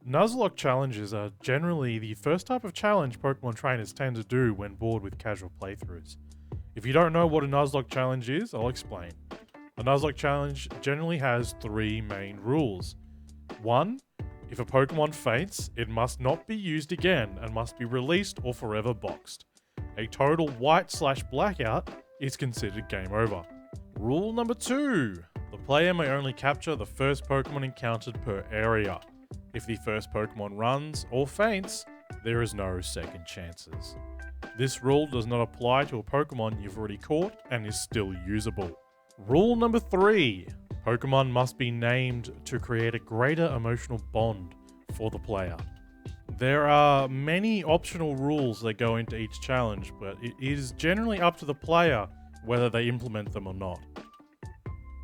Nuzlocke challenges are generally the first type of challenge Pokemon trainers tend to do when bored with casual playthroughs. If you don't know what a Nuzlocke challenge is, I'll explain. A Nuzlocke challenge generally has three main rules. 1. If a Pokemon faints, it must not be used again and must be released or forever boxed. A total white/blackout is considered game over. Rule number 2. The player may only capture the first Pokemon encountered per area. If the first Pokemon runs or faints, there is no second chances. This rule does not apply to a Pokemon you've already caught and is still usable. Rule number 3. Pokemon must be named to create a greater emotional bond for the player. There are many optional rules that go into each challenge, but it is generally up to the player whether they implement them or not.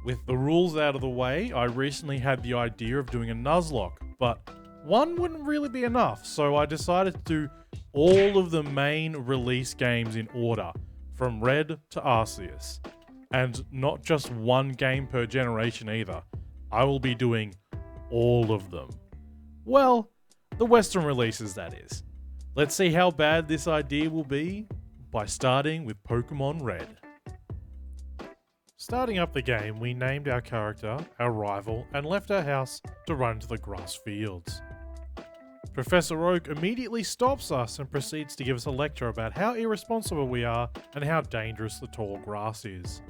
With the rules out of the way, I recently had the idea of doing a Nuzlocke, but one wouldn't really be enough, so I decided to do all of the main release games in order, from Red to Arceus. And not just one game per generation either. I will be doing all of them. Well, the Western releases, that is. Let's see how bad this idea will be by starting with Pokemon Red. Starting up the game, we named our character, our rival, and left our house to run to the grass fields. Professor Oak immediately stops us and proceeds to give us a lecture about how irresponsible we are and how dangerous the tall grass is.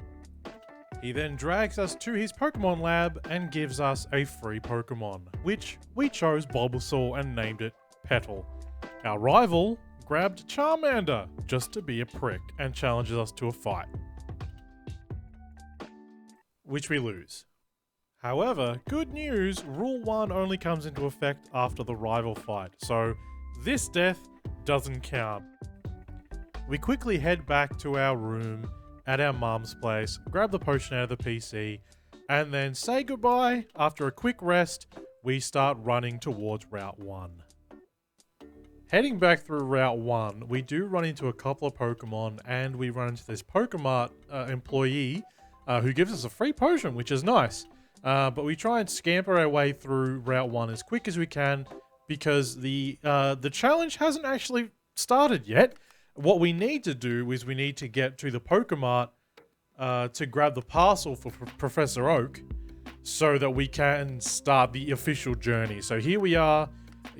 He then drags us to his Pokemon lab and gives us a free Pokemon, which we chose Bulbasaur and named it Petal. Our rival grabbed Charmander just to be a prick and challenges us to a fight, which we lose. However, good news, Rule 1 only comes into effect after the rival fight, so this death doesn't count. We quickly head back to our room at our mum's place, grab the potion out of the PC, and then say goodbye. After a quick rest, we start running towards Route 1. Heading back through Route 1, we do run into a couple of Pokemon, and we run into this Pokemart employee who gives us a free potion, which is nice. But we try and scamper our way through Route 1 as quick as we can because the challenge hasn't actually started yet. What we need to do is we need to get to the Pokemart to grab the parcel for Professor Oak so that we can start the official journey. So here we are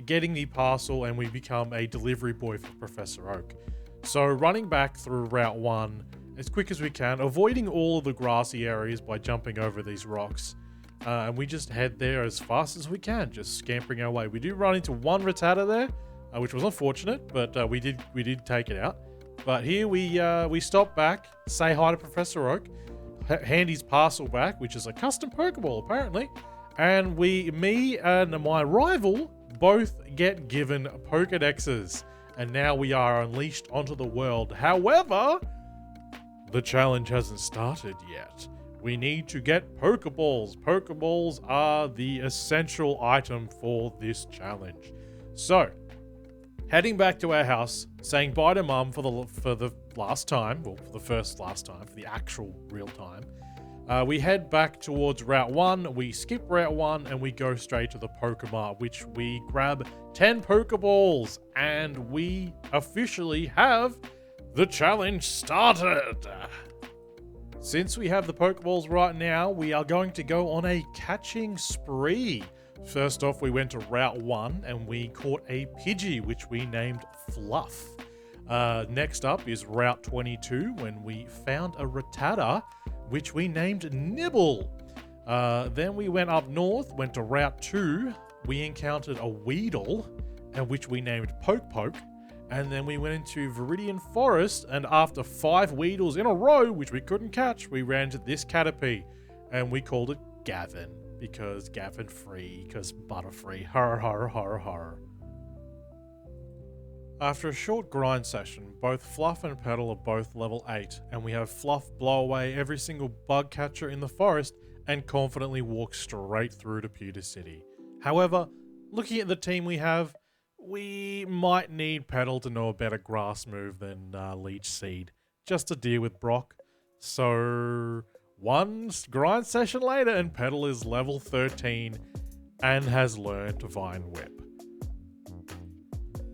getting the parcel and we become a delivery boy for Professor Oak. So running back through Route 1 as quick as we can, avoiding all of the grassy areas by jumping over these rocks. And we just head there as fast as we can, just scampering our way. We do run into one Rattata there, which was unfortunate, but we did take it out. But here we stop back, say hi to Professor Oak, hand his parcel back, which is a custom Pokeball apparently, and me and my rival both get given Pokedexes, and now we are unleashed onto the world. However, the challenge hasn't started yet. We need to get Pokeballs. Pokeballs are the essential item for this challenge. So, heading back to our house, saying bye to Mum for the last time, well, for the last time, for the actual real time. We head back towards Route 1, we skip Route 1, and we go straight to the Pokemart, which we grab 10 Pokeballs, and we officially have the challenge started. Since we have the Pokeballs right now, we are going to go on a catching spree. First off, we went to Route 1 and we caught a Pidgey, which we named Fluff. Next up is Route 22, when we found a Rattata, which we named Nibble. Then we went up north, went to Route 2. We encountered a Weedle, which we named Poke Poke. And then we went into Viridian Forest, and after 5 Weedles in a row, which we couldn't catch, we ran to this Caterpie, and we called it Gavin, because Gavin free, because Butterfree, har har har har. After a short grind session, both Fluff and Petal are both level 8, and we have Fluff blow away every single bug catcher in the forest and confidently walk straight through to Pewter City. However, looking at the team we have, we might need Petal to know a better grass move than Leech Seed, just to deal with Brock. So, one grind session later and Petal is level 13 and has learned Vine Whip.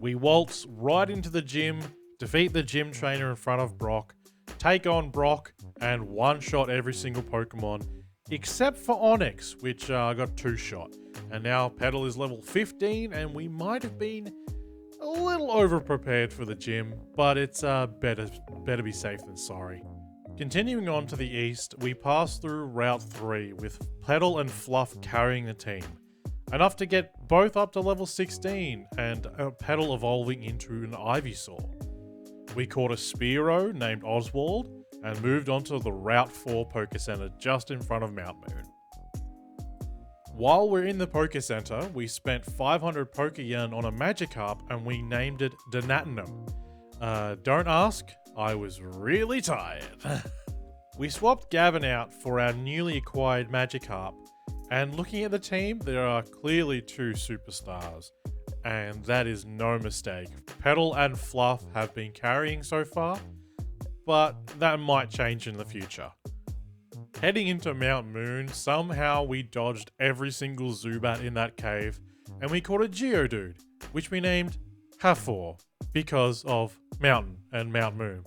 We waltz right into the gym, defeat the gym trainer in front of Brock, take on Brock, and one-shot every single Pokemon, except for Onyx, which got two-shot. And now Petal is level 15, and we might have been a little over-prepared for the gym, but it's better be safe than sorry. Continuing on to the east, we pass through Route 3 with Petal and Fluff carrying the team. Enough to get both up to level 16 and Petal evolving into an Ivysaur. We caught a Spearow named Oswald and moved on to the Route 4 Poké Center just in front of Mount Moon. While we're in the Poké Center, we spent 500 Poké-Yen on a Magikarp and we named it Donatinum. Don't ask, I was really tired. We swapped Gavin out for our newly acquired Magikarp, and looking at the team, there are clearly two superstars, and that is no mistake. Petal and Fluff have been carrying so far, but that might change in the future. Heading into Mount Moon, somehow we dodged every single Zubat in that cave, and we caught a Geodude, which we named Hafor, because of Mountain and Mount Moon.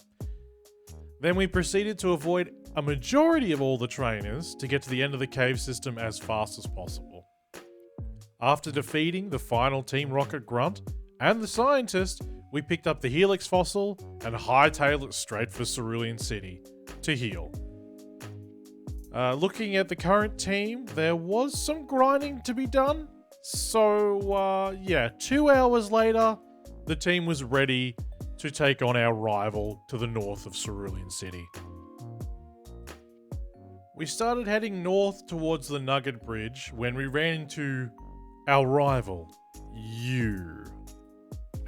Then we proceeded to avoid a majority of all the trainers to get to the end of the cave system as fast as possible. After defeating the final Team Rocket Grunt and the scientist, we picked up the Helix fossil and hightailed it straight for Cerulean City to heal. Looking at the current team, there was some grinding to be done. So, 2 hours later, the team was ready to take on our rival to the north of Cerulean City. We started heading north towards the Nugget Bridge when we ran into our rival, you.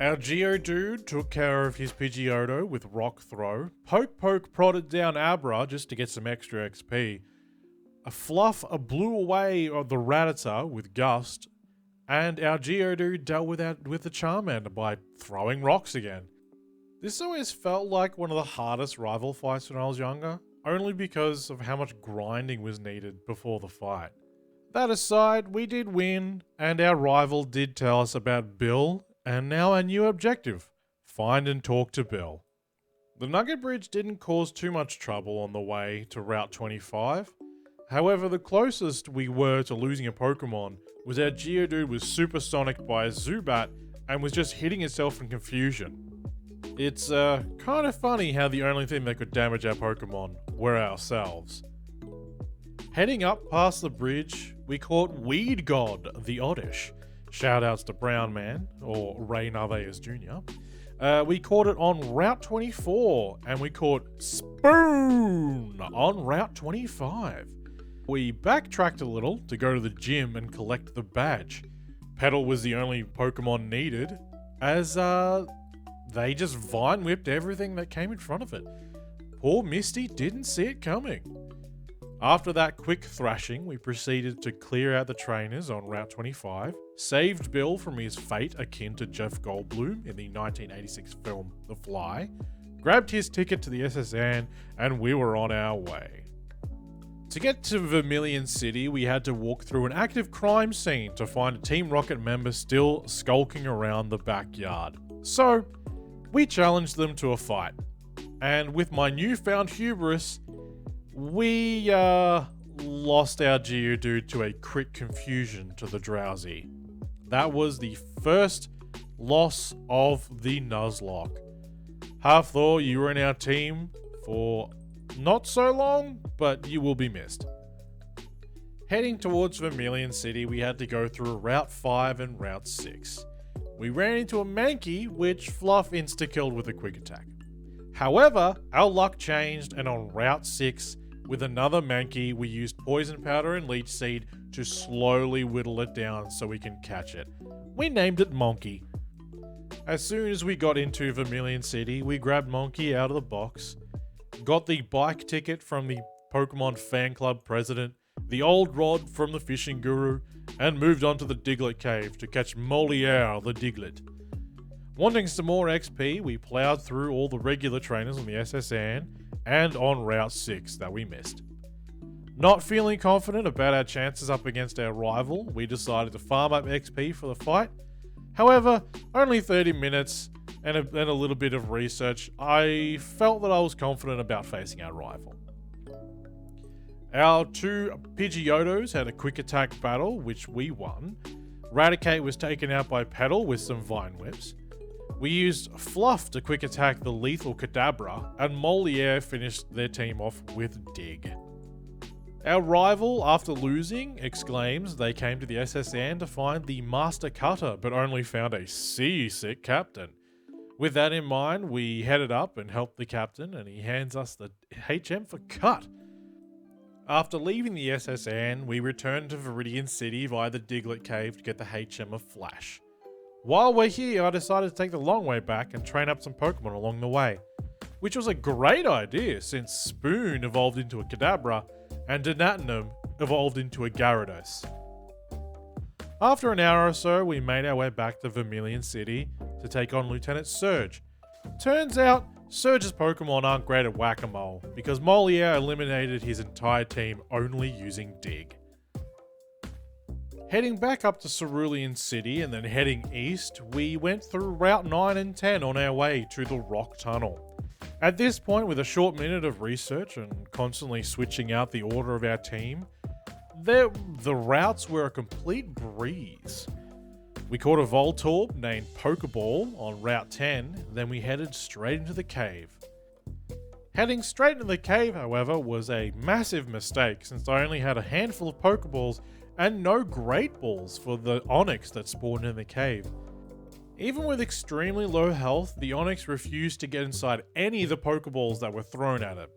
Our Geodude took care of his Pidgeotto with Rock Throw. Poke prodded down Abra just to get some extra XP. A Fluff blew away the Rattata with Gust, and our Geodude dealt with the Charmander by throwing rocks again. This always felt like one of the hardest rival fights when I was younger, only because of how much grinding was needed before the fight. That aside, we did win, and our rival did tell us about Bill, and now our new objective, find and talk to Bill. The Nugget Bridge didn't cause too much trouble on the way to Route 25. However, the closest we were to losing a Pokemon was our Geodude was supersonic by a Zubat and was just hitting itself in confusion. It's kind of funny how the only thing that could damage our Pokemon were ourselves. Heading up past the bridge, we caught Weed God, the Oddish. Shoutouts to Brown Man, or Ray Narvaez Jr. We caught it on Route 24, and we caught Spoon on Route 25. We backtracked a little to go to the gym and collect the badge. Petal was the only Pokemon needed, as they just vine whipped everything that came in front of it. Poor Misty didn't see it coming. After that quick thrashing, we proceeded to clear out the trainers on Route 25, saved Bill from his fate akin to Jeff Goldblum in the 1986 film The Fly, grabbed his ticket to the SSN, and we were on our way. To get to Vermilion City, we had to walk through an active crime scene to find a Team Rocket member still skulking around the backyard. So, we challenged them to a fight. And with my newfound hubris, we lost our Geodude to a crit confusion to the Drowsy. That was the first loss of the Nuzlocke. Half thought you were in our team for not so long, but you will be missed. Heading towards Vermilion City, we had to go through Route 5 and Route 6. We ran into a Mankey, which Fluff insta-killed with a quick attack. However, our luck changed, and on Route 6, with another Mankey, we used Poison Powder and Leech Seed to slowly whittle it down so we can catch it. We named it Monkey. As soon as we got into Vermilion City, we grabbed Monkey out of the box, got the bike ticket from the Pokemon fan club president, the old rod from the fishing guru, and moved on to the Diglett cave to catch Moliere the Diglett. Wanting some more XP, we plowed through all the regular trainers on the SSN and on Route 6 that we missed. Not feeling confident about our chances up against our rival, we decided to farm up XP for the fight. However, only 30 minutes and a little bit of research, I felt that I was confident about facing our rival. Our two Pidgeotos had a quick attack battle, which we won. Raticate was taken out by Petal with some Vine Whips. We used Fluff to quick attack the lethal Kadabra, and Moliere finished their team off with Dig. Our rival, after losing, exclaims they came to the SSN to find the Master Cutter, but only found a seasick captain. With that in mind, we headed up and helped the captain, and he hands us the HM for cut. After leaving the SSN, we returned to Viridian City via the Diglett Cave to get the HM of Flash. While we're here, I decided to take the long way back and train up some Pokemon along the way, which was a great idea since Spoon evolved into a Kadabra and Donatinum evolved into a Gyarados. After an hour or so, we made our way back to Vermilion City to take on Lieutenant Surge. Turns out, Surge's Pokemon aren't great at Whack-A-Mole, because Moliere eliminated his entire team only using Dig. Heading back up to Cerulean City and then heading east, we went through Route 9 and 10 on our way to the Rock Tunnel. At this point, with a short minute of research and constantly switching out the order of our team, the routes were a complete breeze. We caught a Voltorb named Pokeball on Route 10, then we headed straight into the cave. Heading straight into the cave, however, was a massive mistake since I only had a handful of Pokeballs and no Great Balls for the Onix that spawned in the cave. Even with extremely low health, the Onix refused to get inside any of the Pokeballs that were thrown at it.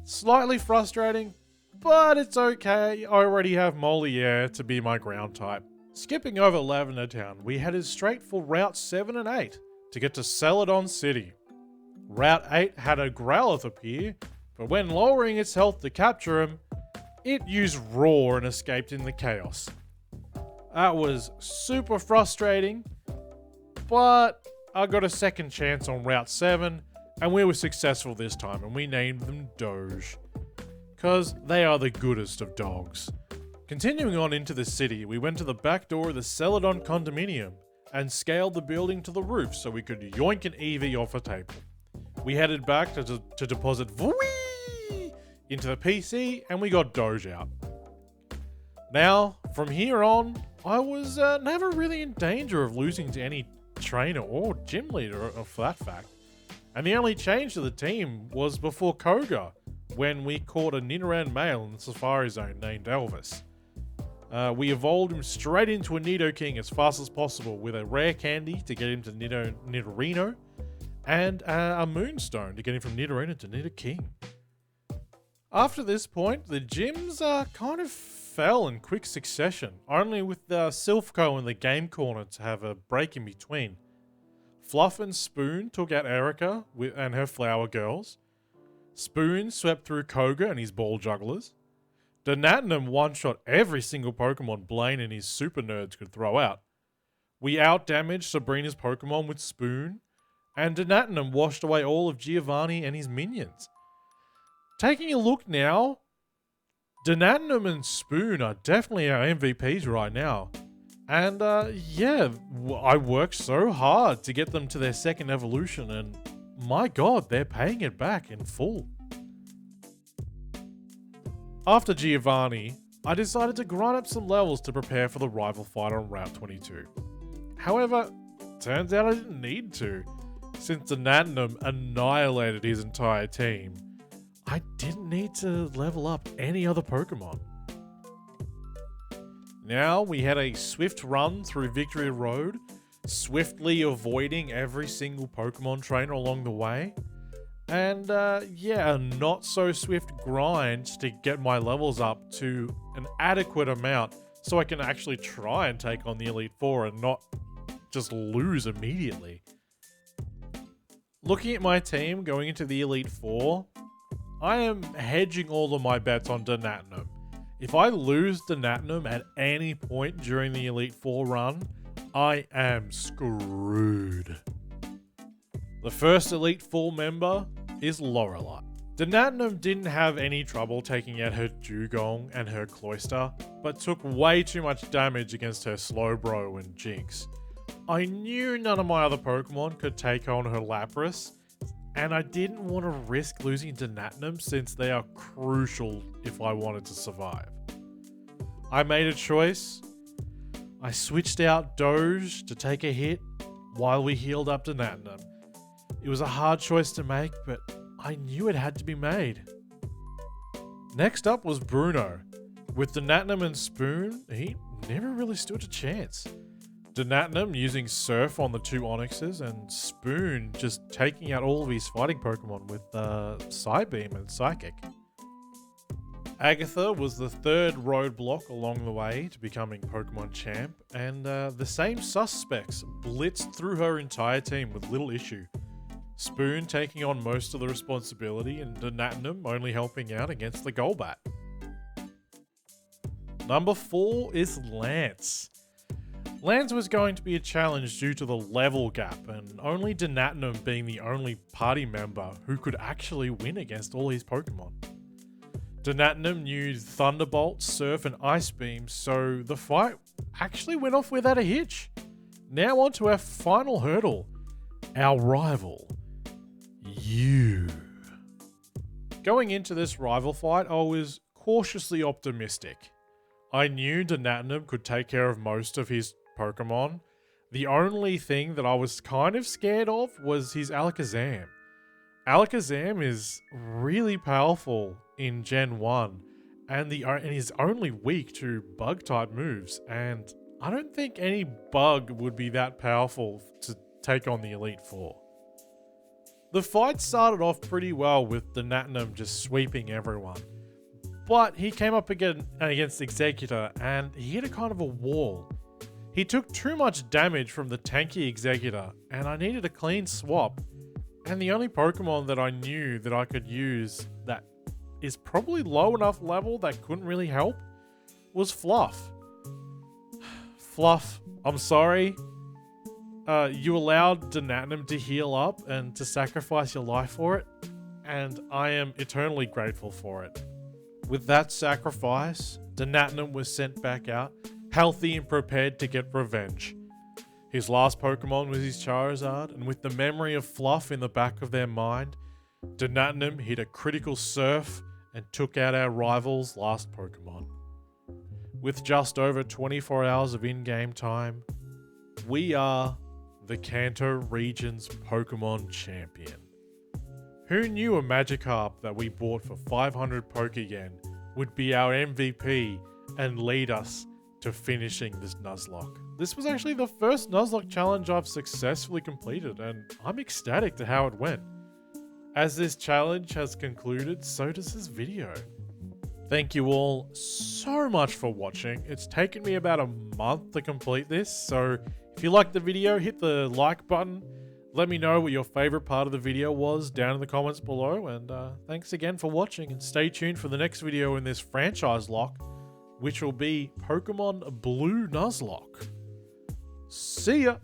Slightly frustrating, but it's okay, I already have Moliere to be my ground type. Skipping over Lavender Town, we headed straight for Route 7 and 8 to get to Celadon City. Route 8 had a Growlithe appear, but when lowering its health to capture him, it used Roar and escaped in the chaos. That was super frustrating, but I got a second chance on Route 7 and we were successful this time and we named them Doge, cause they are the goodest of dogs. Continuing on into the city, we went to the back door of the Celadon condominium and scaled the building to the roof so we could yoink an EV off a table. We headed back to deposit Vwee into the PC and we got Doge out. Now, from here on, I was never really in danger of losing to any trainer or gym leader for that fact. And the only change to the team was before Koga, when we caught a Nidoran male in the Safari Zone named Elvis. We evolved him straight into a Nidoking as fast as possible with a rare candy to get him to Nidorino and a Moonstone to get him from Nidorino to Nidoking. After this point, the gyms kind of fell in quick succession, only with Silphco in the game corner to have a break in between. Fluff and Spoon took out Erica and her Flower Girls. Spoon swept through Koga and his Ball Jugglers. Donatinum one-shot every single Pokemon Blaine and his super nerds could throw out. We out-damaged Sabrina's Pokemon with Spoon, and Donatinum washed away all of Giovanni and his minions. Taking a look now, Donatinum and Spoon are definitely our MVPs right now. And yeah, I worked so hard to get them to their second evolution, and my god, they're paying it back in full. After Giovanni, I decided to grind up some levels to prepare for the rival fight on Route 22. However, turns out I didn't need to. Since Donatinum annihilated his entire team, I didn't need to level up any other Pokemon. Now we had a swift run through Victory Road, swiftly avoiding every single Pokemon trainer along the way. And yeah, a not so swift grind to get my levels up to an adequate amount so I can actually try and take on the Elite Four and not just lose immediately. Looking at my team going into the Elite Four, I am hedging all of my bets on Donatinum. If I lose Donatinum at any point during the Elite Four run, I am screwed. The first Elite Four member is Lorelei. Donatinum didn't have any trouble taking out her Dugong and her Cloyster, but took way too much damage against her Slowbro and Jinx. I knew none of my other Pokemon could take on her Lapras, and I didn't want to risk losing to Natinum since they are crucial if I wanted to survive. I made a choice. I switched out Doge to take a hit while we healed up to Natinum. It was a hard choice to make, but I knew it had to be made. Next up was Bruno. With the Natinum and Spoon, he never really stood a chance. Natinum using Surf on the two Onyxes, and Spoon just taking out all of his fighting Pokemon with Psybeam and Psychic. Agatha was the third roadblock along the way to becoming Pokemon champ, and the same suspects blitzed through her entire team with little issue. Spoon taking on most of the responsibility, and Natinum only helping out against the Golbat. Number 4 is Lance. Lance was going to be a challenge due to the level gap, and only Natinum being the only party member who could actually win against all his Pokemon. Natinum used Thunderbolt, Surf, and Ice Beam, so the fight actually went off without a hitch. Now on to our final hurdle, our rival, you. Going into this rival fight, I was cautiously optimistic. I knew Natinum could take care of most of his Pokemon. The only thing that I was kind of scared of was his Alakazam. Alakazam is really powerful in Gen 1 and is only weak to bug-type moves, and I don't think any bug would be that powerful to take on the Elite Four. The fight started off pretty well with Natinum just sweeping everyone, but he came up against Executor and he hit a kind of a wall. He took too much damage from the tanky Executor, and I needed a clean swap. And the only Pokemon that I knew that I could use that is probably low enough level that couldn't really help was Fluff. Fluff, I'm sorry. You allowed Natinum to heal up and to sacrifice your life for it, and I am eternally grateful for it. With that sacrifice, Natinum was sent back out, healthy and prepared to get revenge. His last Pokemon was his Charizard, and with the memory of Fluff in the back of their mind, Natinum hit a critical Surf and took out our rival's last Pokemon. With just over 24 hours of in-game time, we are the Kanto region's Pokemon champion. Who knew a Magikarp that we bought for 500 Pokeyen would be our MVP and lead us to finishing this Nuzlocke? This was actually the first Nuzlocke challenge I've successfully completed, and I'm ecstatic to how it went. As this challenge has concluded, so does this video. Thank you all so much for watching. It's taken me about a month to complete this, so if you liked the video, hit the like button. Let me know what your favorite part of the video was down in the comments below, and thanks again for watching, and stay tuned for the next video in this franchise lock, which will be Pokemon Blue Nuzlocke. See ya!